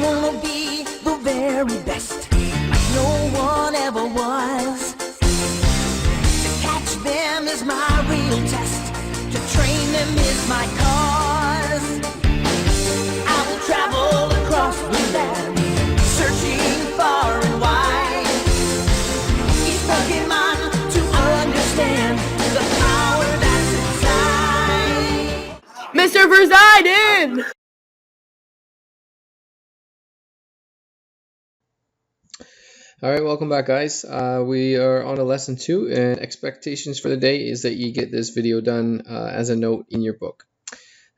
wanna be the very best, like no one ever was. To catch them is my real test, to train them is my cause. I will travel across the land, searching far and wide. Each Pokemon to understand the power that's inside. Mr. President! All right, welcome back, guys. We are on to lesson 2, and expectations for the day is that you get this video done as a note in your book.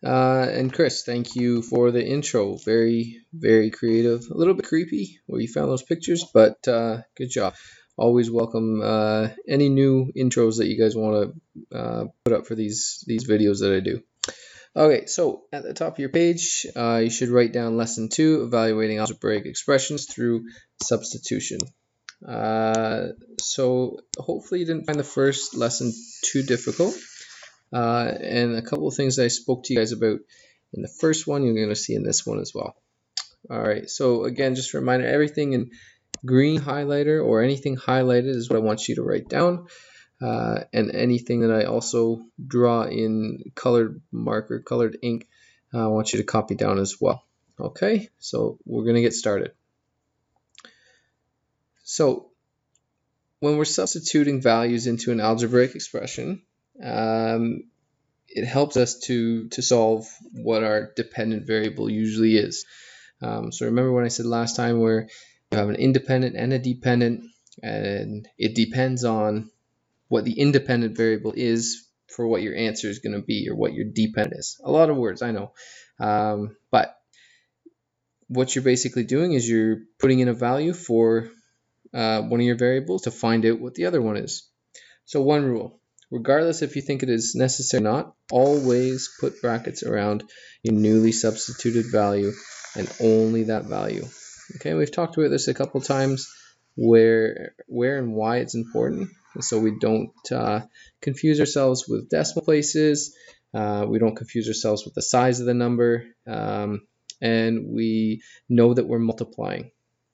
And Chris, thank you for the intro. Very, very creative. A little bit creepy where you found those pictures, but good job. Always welcome any new intros that you guys want to put up for these videos that I do. Okay, so at the top of your page, you should write down lesson 2, evaluating algebraic expressions through substitution. So hopefully you didn't find the first lesson too difficult. And a couple of things that I spoke to you guys about in the first one, you're going to see in this one as well. All right, so again, just a reminder, everything in green highlighter or anything highlighted is what I want you to write down. And anything that I also draw in colored marker, colored ink, I want you to copy down as well. Okay, so we're going to get started. So when we're substituting values into an algebraic expression, it helps us to solve what our dependent variable usually is. So remember when I said last time where you have an independent and a dependent, and it depends on what the independent variable is for what your answer is going to be, or what your dependent is. A lot of words, I know. But what you're basically doing is you're putting in a value for one of your variables to find out what the other one is. So one rule, regardless if you think it is necessary or not, always put brackets around your newly substituted value and only that value. Okay, we've talked about this a couple times, where and why it's important, so we don't confuse ourselves with decimal places, we don't confuse ourselves with the size of the number, and we know that we're multiplying.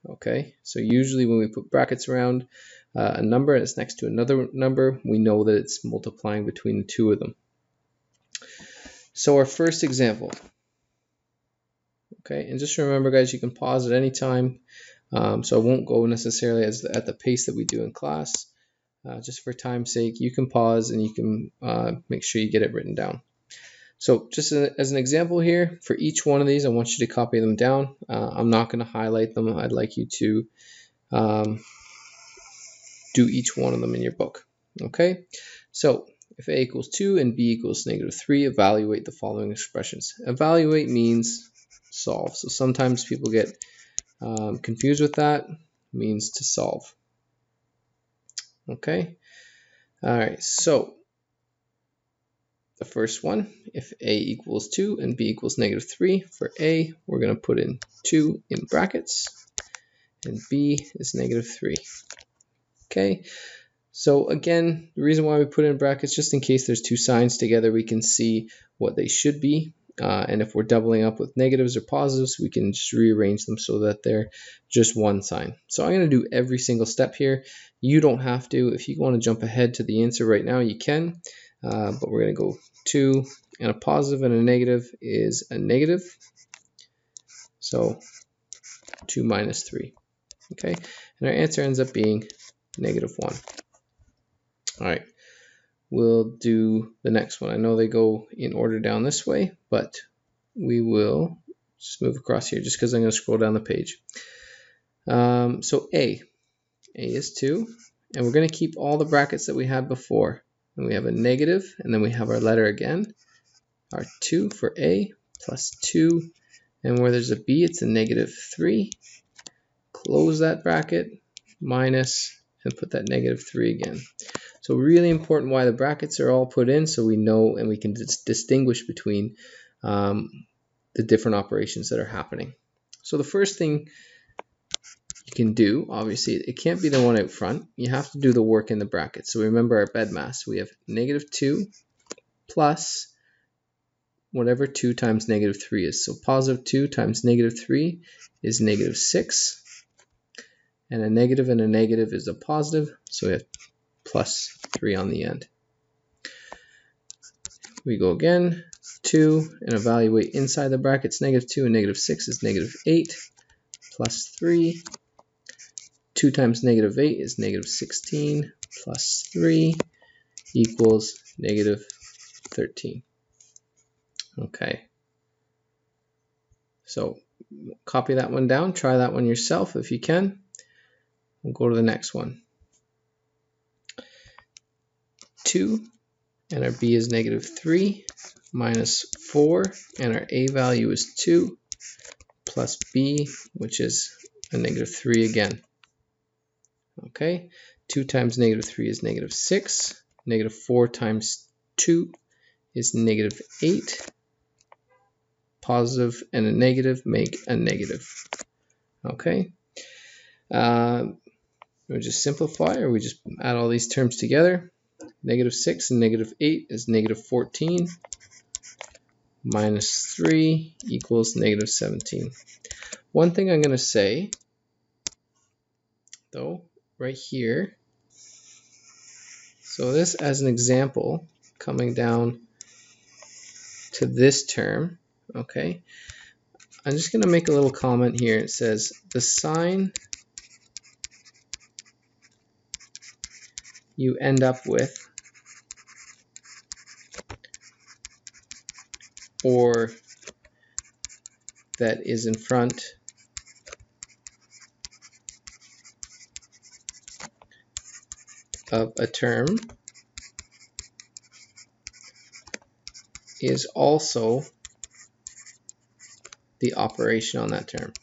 Okay, so usually when we put brackets around a number and it's next to another number, we know that it's multiplying between the two of them. So our first example. Okay, and just remember, guys, you can pause at any time. So I won't go necessarily at the pace that we do in class. Just for time's sake, you can pause and you can make sure you get it written down. So just as an example here, for each one of these, I want you to copy them down. I'm not going to highlight them. I'd like you to do each one of them in your book. Okay, so if a equals 2 and b equals -3, evaluate the following expressions. Evaluate means solve. So sometimes people get confused with that. It means to solve. Okay, all right, so the first one, if a equals 2 and b equals -3, for a, we're going to put in 2 in brackets, and b is -3. Okay, so again, the reason why we put in brackets, just in case there's two signs together, we can see what they should be. And if we're doubling up with negatives or positives, we can just rearrange them so that they're just one sign. So I'm going to do every single step here. You don't have to. If you want to jump ahead to the answer right now, you can. But we're going to go 2, and a positive and a negative is a negative. So 2 minus 3. Okay, and our answer ends up being -1. All right. We'll do the next one. I know they go in order down this way, but we will just move across here just because I'm going to scroll down the page. So A is 2, and we're going to keep all the brackets that we had before. And we have a negative, and then we have our letter again, our 2 for A, plus 2, and where there's a B, it's a -3. Close that bracket, minus, and put that -3 again. So really important why the brackets are all put in, so we know and we can distinguish between the different operations that are happening. So the first thing you can do, obviously, it can't be the one out front. You have to do the work in the brackets. So remember our bed mass. We have -2 plus whatever 2 times negative 3 is. So positive 2 times negative 3 is negative 6. And a negative is a positive, so we have plus 3 on the end. We go again, 2, and evaluate inside the brackets. Negative 2 and negative 6 is negative 8, plus 3. 2 times negative 8 is negative 16, plus 3 equals negative 13. Okay. So copy that one down. Try that one yourself if you can. We'll go to the next one. 2, and our b is negative 3, minus 4, and our a value is 2, plus b, which is a negative 3 again. Okay, 2 times negative 3 is negative 6. Negative 4 times 2 is negative 8. Positive and a negative make a negative. Okay. We just simplify, or we just add all these terms together. Negative 6 and negative 8 is negative 14. Minus 3 equals negative 17. One thing I'm going to say, though, right here. So this as an example, coming down to this term, okay, I'm just going to make a little comment here. It says the sign you end up with, or that is in front of a term, is also the operation on that term.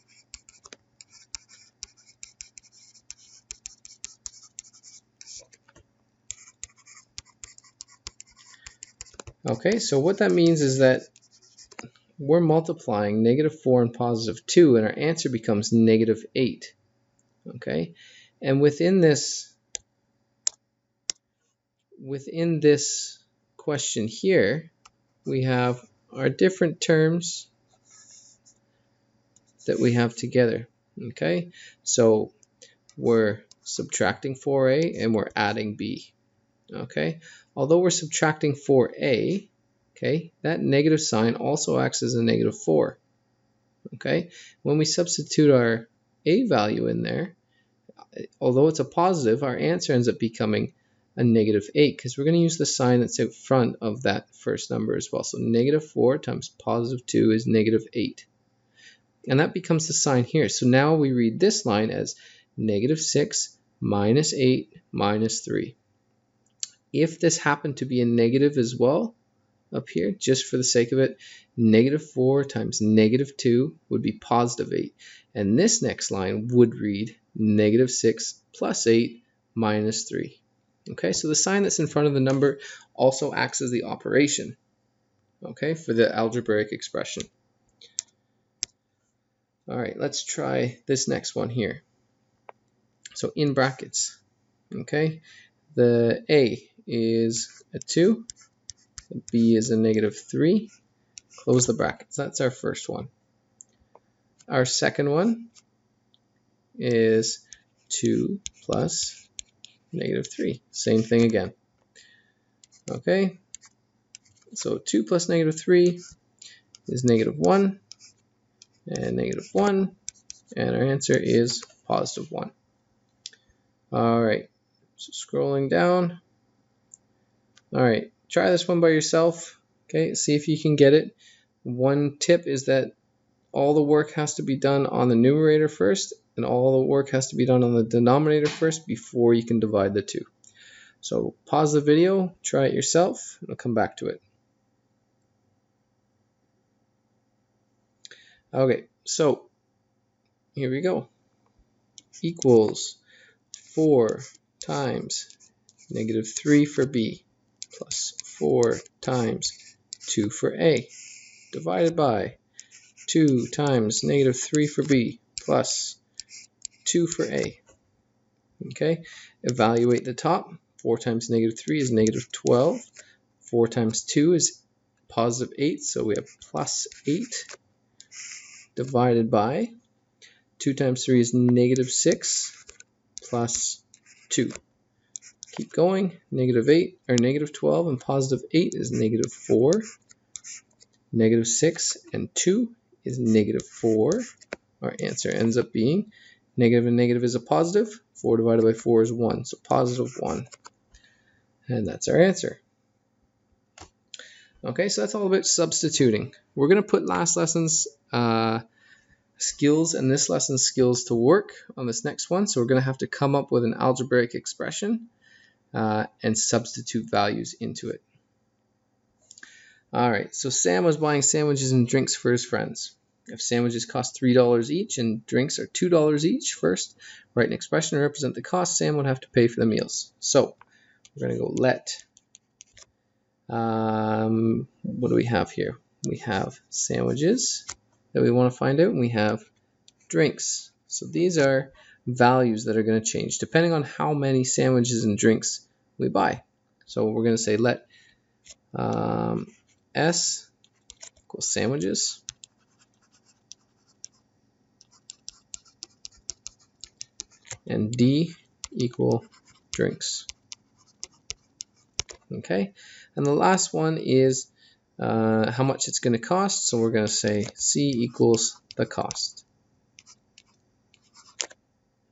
Okay, so what that means is that we're multiplying negative 4 and positive 2, and our answer becomes negative 8. Okay, and within this question here, we have our different terms that we have together. Okay, so we're subtracting 4a and we're adding b. Okay, although we're subtracting 4a, okay, that negative sign also acts as a negative 4. Okay, when we substitute our a value in there, although it's a positive, our answer ends up becoming a negative 8, because we're going to use the sign that's in front of that first number as well. So negative 4 times positive 2 is negative 8. And that becomes the sign here. So now we read this line as negative 6 minus 8 minus 3. If this happened to be a negative as well up here, just for the sake of it, negative 4 times negative 2 would be positive 8. And this next line would read negative 6 plus 8 minus 3. Okay, so the sign that's in front of the number also acts as the operation, okay, for the algebraic expression. All right, let's try this next one here. So in brackets, okay, the a is a 2, the b is a negative 3, close the brackets. That's our first one. Our second one is 2 plus negative 3. Same thing again. Okay, so 2 plus negative 3 is negative 1, and negative 1, and our answer is positive 1. All right, so scrolling down. All right, try this one by yourself. Okay, see if you can get it. One tip is that all the work has to be done on the numerator first, and all the work has to be done on the denominator first before you can divide the two. So pause the video, try it yourself, and I'll come back to it. Okay, so here we go. Equals 4 times negative 3 for b plus 4 times 2 for a divided by 2 times negative 3 for b plus 2 for a. Okay, evaluate the top. 4 times negative 3 is negative 12. 4 times 2 is positive 8, so we have plus 8 divided by 2 times 3 is negative 6 plus 2. Keep going. Negative 8 or negative 12 and positive 8 is negative 4. Negative 6 and 2 is negative 4. Our answer ends up being negative and negative is a positive. 4 divided by 4 is 1, so positive 1. And that's our answer. Okay, so that's all about substituting. We're going to put last lesson's skills and this lesson's skills to work on this next one. So we're going to have to come up with an algebraic expression and substitute values into it. All right, so Sam was buying sandwiches and drinks for his friends. If sandwiches cost $3 each and drinks are $2 each, first write an expression to represent the cost Sam would have to pay for the meals. So we're going to go let, what do we have here? We have sandwiches that we want to find out, and we have drinks. So these are values that are going to change depending on how many sandwiches and drinks we buy. So we're going to say let S equals sandwiches and D equal drinks. Okay, and the last one is how much it's going to cost. So we're going to say C equals the cost.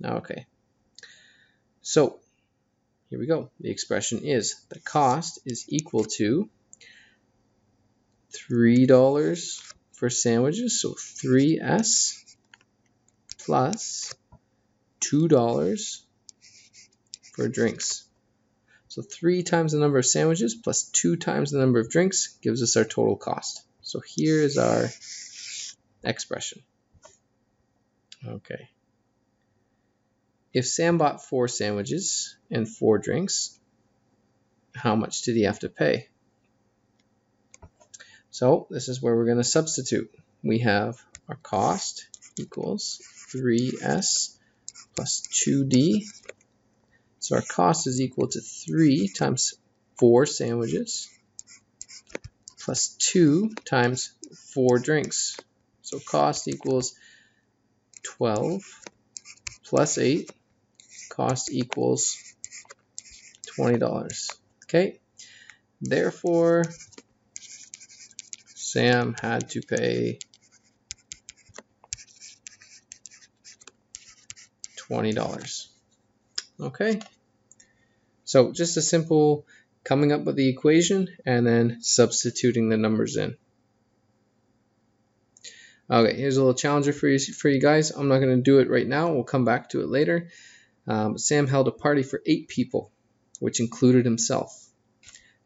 Okay, so here we go. The expression is the cost is equal to $3 for sandwiches, so 3S plus $2 for drinks. So 3 times the number of sandwiches plus 2 times the number of drinks gives us our total cost. So here is our expression. Okay. If Sam bought 4 sandwiches and 4 drinks, how much did he have to pay? So this is where we're going to substitute. We have our cost equals 3S plus 2D. So our cost is equal to 3 times 4 sandwiches plus 2 times 4 drinks. So cost equals 12 plus 8. Cost equals $20. Okay, therefore Sam had to pay $20. Okay, so just a simple coming up with the equation and then substituting the numbers in. Okay, here's a little challenger for you guys. I'm not going to do it right now. We'll come back to it later. Sam held a party for 8 people, which included himself.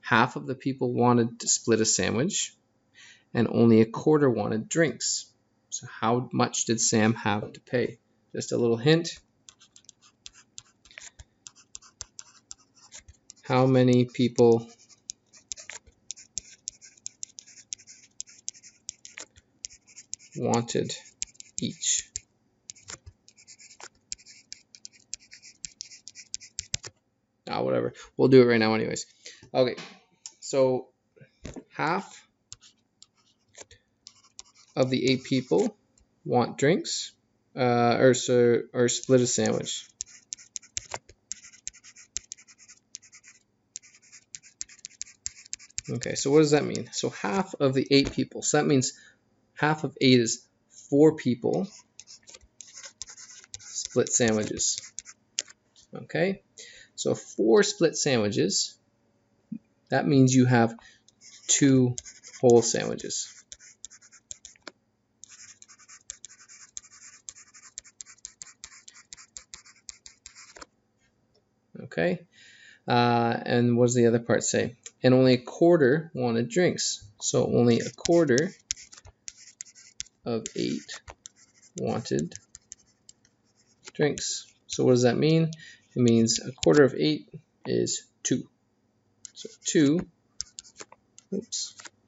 Half of the people wanted to split a sandwich, and only a quarter wanted drinks. So how much did Sam have to pay? Just a little hint. How many people wanted each? Whatever. We'll do it right now anyways. Okay, so half of the 8 people want drinks or split a sandwich. Okay, so what does that mean? So half of the 8 people. So that means half of 8 is 4 people split sandwiches. Okay, so 4 split sandwiches, that means you have 2 whole sandwiches. Okay, and what does the other part say? And only a quarter wanted drinks. So only a quarter of 8 wanted drinks. So what does that mean? It means a quarter of 8 is 2. So 2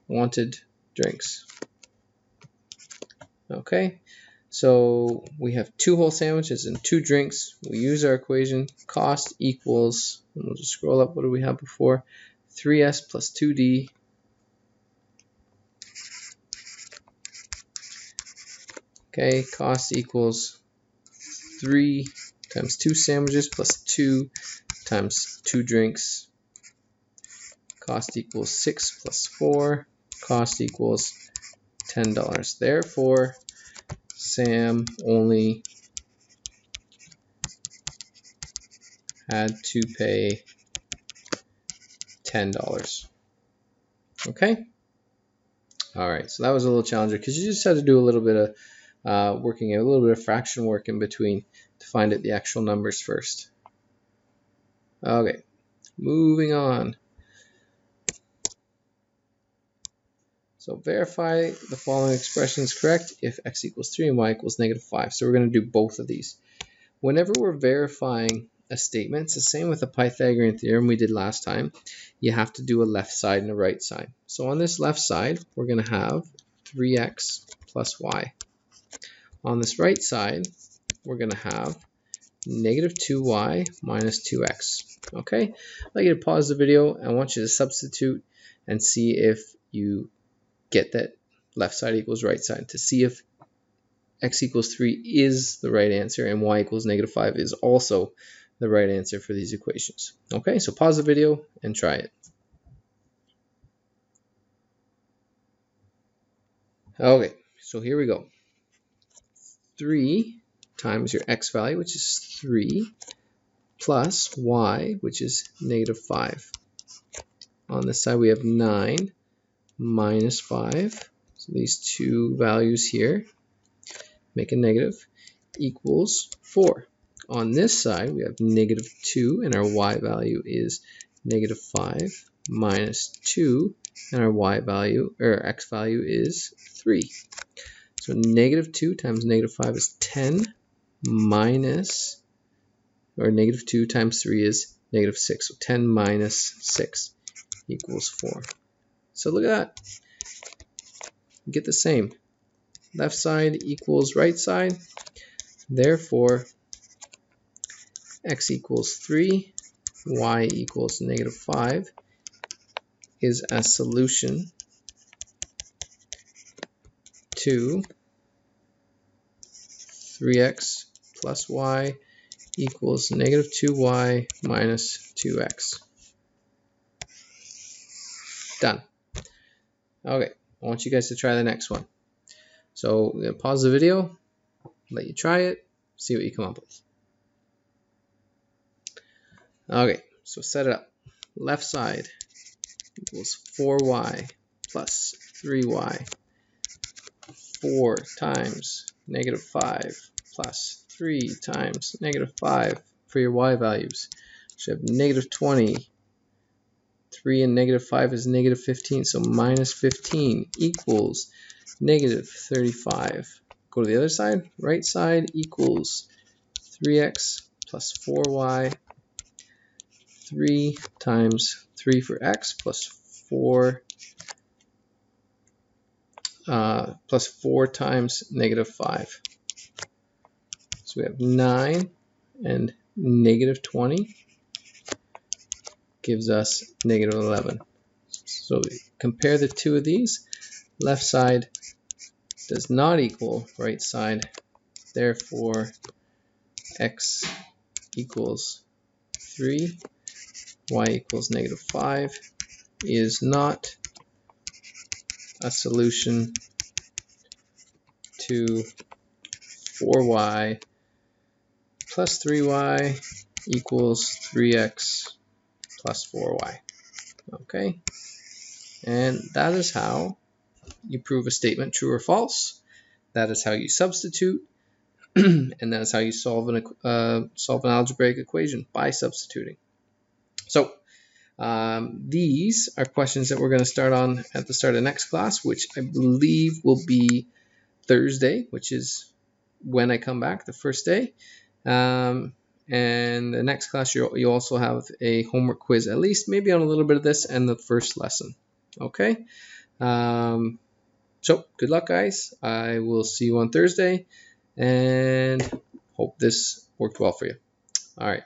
wanted drinks. Okay, so we have 2 whole sandwiches and 2 drinks. We use our equation. Cost equals, and we'll just scroll up, what do we have before? 3S plus 2D Okay, cost equals 3 times 2 sandwiches plus 2 times 2 drinks. Cost equals 6 plus 4. Cost equals $10. Therefore, Sam only had to pay $10. Okay? All right, so that was a little challenging because you just had to do a little bit of working, a little bit of fraction work in between to find out the actual numbers first. Okay, moving on. So verify the following expression is correct if x equals 3 and y equals negative 5. So we're going to do both of these. Whenever we're verifying a statement, it's the same with the Pythagorean theorem we did last time. You have to do a left side and a right side. So on this left side, we're going to have 3x plus y. On this right side, we're going to have negative 2y minus 2x. Okay, I'd like you to pause the video. I want you to substitute and see if you get that left side equals right side to see if x equals 3 is the right answer and y equals negative 5 is also the right answer for these equations. Okay, so pause the video and try it. Okay, so here we go. 3 times your x value, which is 3, plus y, which is negative 5. On this side, we have 9 minus 5. So these two values here make a negative, equals 4. On this side, we have negative 2, and our y value is negative 5, minus 2, and our y value, or x value is 3. So negative 2 times negative 5 is 10, minus, or negative 2 times 3 is negative 6. So 10 minus 6 equals 4. So look at that. You get the same. Left side equals right side. Therefore, x equals 3, y equals negative 5 is a solution to 3x plus y equals negative 2y minus 2x. Done. Okay, I want you guys to try the next one. So I'm going to pause the video, let you try it, see what you come up with. Okay, so set it up. Left side equals 4y plus 3y. 4 times negative 5 plus 3 times negative 5 for your y values. So you have negative 20. 3 and negative 5 is negative 15, so minus 15 equals negative 35. Go to the other side. Right side equals 3x plus 4y. 3 times 3 for x plus 4 times negative 5. So we have 9 and negative 20 gives us negative 11. So compare the two of these. Left side does not equal right side. Therefore, x equals 3, y equals negative 5 is not a solution to 4y plus 3y equals 3x plus 4y. Okay, and that is how you prove a statement true or false. That is how you substitute, and that is how you solve an algebraic equation, by substituting. So these are questions that we're going to start on at the start of next class, which I believe will be Thursday, which is when I come back, the first day. And the next class, you also have a homework quiz, at least maybe on a little bit of this and the first lesson. Okay. So good luck, guys. I will see you on Thursday, and hope this worked well for you. All right.